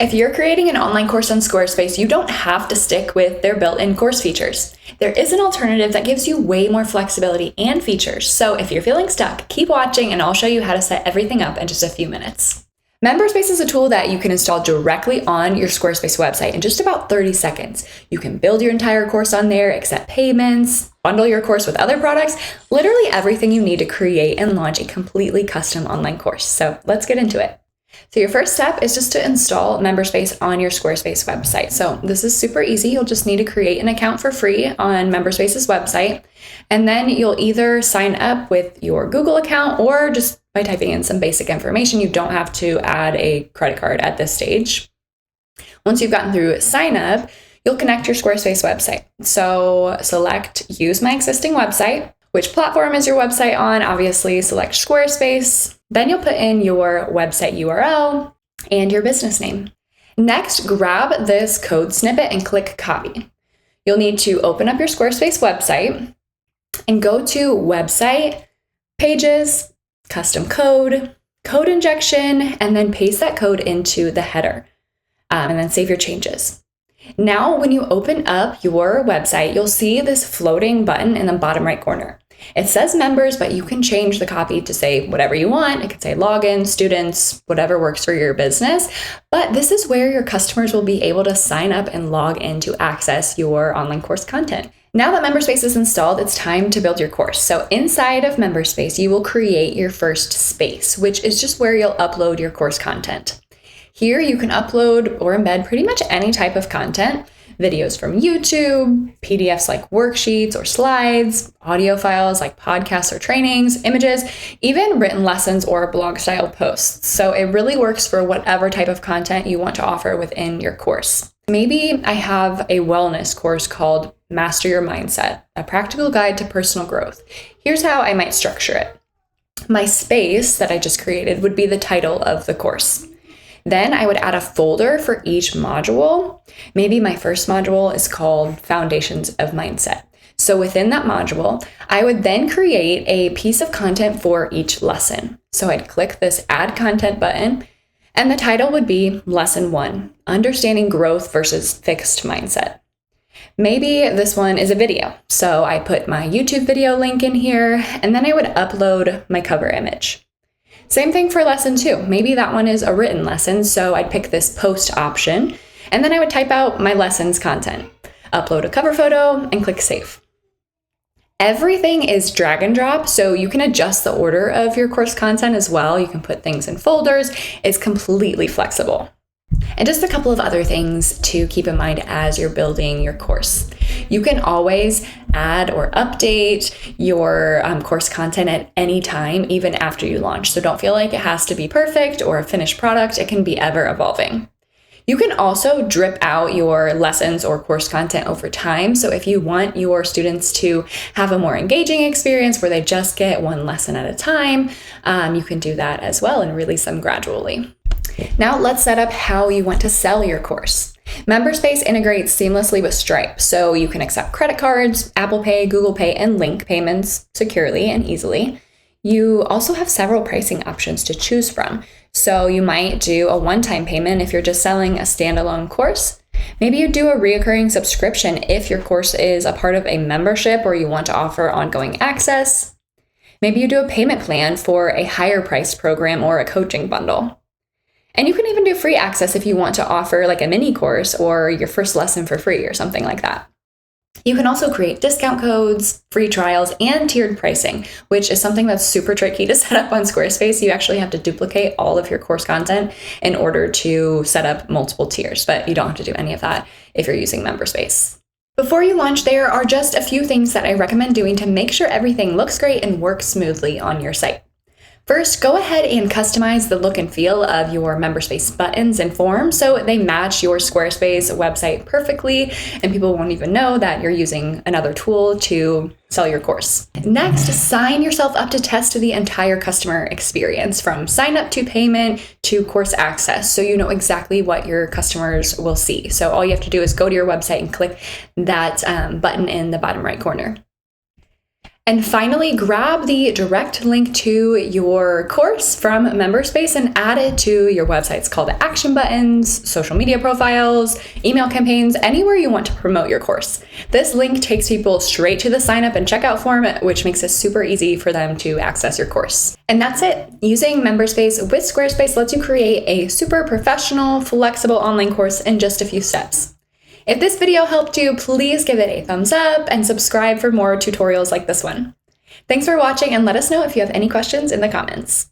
If you're creating an online course on Squarespace, you don't have to stick with their built-in course features. There is an alternative that gives you way more flexibility and features. So if you're feeling stuck, keep watching and I'll show you how to set everything up in just a few minutes. MemberSpace is a tool that you can install directly on your Squarespace website in just about 30 seconds. You can build your entire course on there, accept payments, bundle your course with other products, literally everything you need to create and launch a completely custom online course. So let's get into it. So your first step is just to install MemberSpace on your Squarespace website. So this is super easy. You'll just need to create an account for free on MemberSpace's website. And then you'll either sign up with your Google account or just by typing in some basic information. You don't have to add a credit card at this stage. Once you've gotten through sign up, you'll connect your Squarespace website. So select use my existing website. Which platform is your website on? Obviously, select Squarespace. Then you'll put in your website URL and your business name. Next, grab this code snippet and click copy. You'll need to open up your Squarespace website and go to website, pages, custom code, code injection, and then paste that code into the header and then save your changes. Now, when you open up your website, you'll see this floating button in the bottom right corner. It says members, but you can change the copy to say whatever you want. It could say login, students, whatever works for your business. But this is where your customers will be able to sign up and log in to access your online course content. Now that MemberSpace is installed, it's time to build your course. So inside of MemberSpace, you will create your first space, which is just where you'll upload your course content. Here you can upload or embed pretty much any type of content, videos from YouTube, PDFs like worksheets or slides, audio files like podcasts or trainings, images, even written lessons or blog style posts. So it really works for whatever type of content you want to offer within your course. Maybe I have a wellness course called Master Your Mindset, a practical guide to personal growth. Here's how I might structure it. My space that I just created would be the title of the course. Then I would add a folder for each module. Maybe my first module is called Foundations of Mindset. So within that module, I would then create a piece of content for each lesson. So I'd click this Add Content button, and the title would be Lesson 1, Understanding Growth versus Fixed Mindset. Maybe this one is a video. So I put my YouTube video link in here, and then I would upload my cover image. Same thing for lesson 2. Maybe that one is a written lesson, so I'd pick this post option, and then I would type out my lesson's content, upload a cover photo, and click save. Everything is drag and drop, so you can adjust the order of your course content as well. You can put things in folders. It's completely flexible. And just a couple of other things to keep in mind as you're building your course. You can always add or update your course content at any time, even after you launch. So don't feel like it has to be perfect or a finished product. It can be ever evolving. You can also drip out your lessons or course content over time. So if you want your students to have a more engaging experience where they just get one lesson at a time, you can do that as well and release them gradually. Now let's set up how you want to sell your course. MemberSpace integrates seamlessly with Stripe, so you can accept credit cards, Apple Pay, Google Pay, and link payments securely and easily. You also have several pricing options to choose from. So you might do a one-time payment if you're just selling a standalone course. Maybe you do a recurring subscription if your course is a part of a membership or you want to offer ongoing access. Maybe you do a payment plan for a higher priced program or a coaching bundle. And you can even do free access if you want to offer like a mini course or your first lesson for free or something like that. You can also create discount codes, free trials, and tiered pricing, which is something that's super tricky to set up on Squarespace. You actually have to duplicate all of your course content in order to set up multiple tiers, but you don't have to do any of that if you're using MemberSpace. Before you launch, there are just a few things that I recommend doing to make sure everything looks great and works smoothly on your site. First, go ahead and customize the look and feel of your MemberSpace buttons and forms so they match your Squarespace website perfectly, and people won't even know that you're using another tool to sell your course. Next, sign yourself up to test the entire customer experience from sign up to payment to course access, so you know exactly what your customers will see. So all you have to do is go to your website and click that button in the bottom right corner. And finally, grab the direct link to your course from MemberSpace and add it to your website's call to action buttons, social media profiles, email campaigns, anywhere you want to promote your course. This link takes people straight to the sign up and checkout form, which makes it super easy for them to access your course. And that's it. Using MemberSpace with Squarespace lets you create a super professional, flexible online course in just a few steps. If this video helped you, please give it a thumbs up and subscribe for more tutorials like this one. Thanks for watching, and let us know if you have any questions in the comments.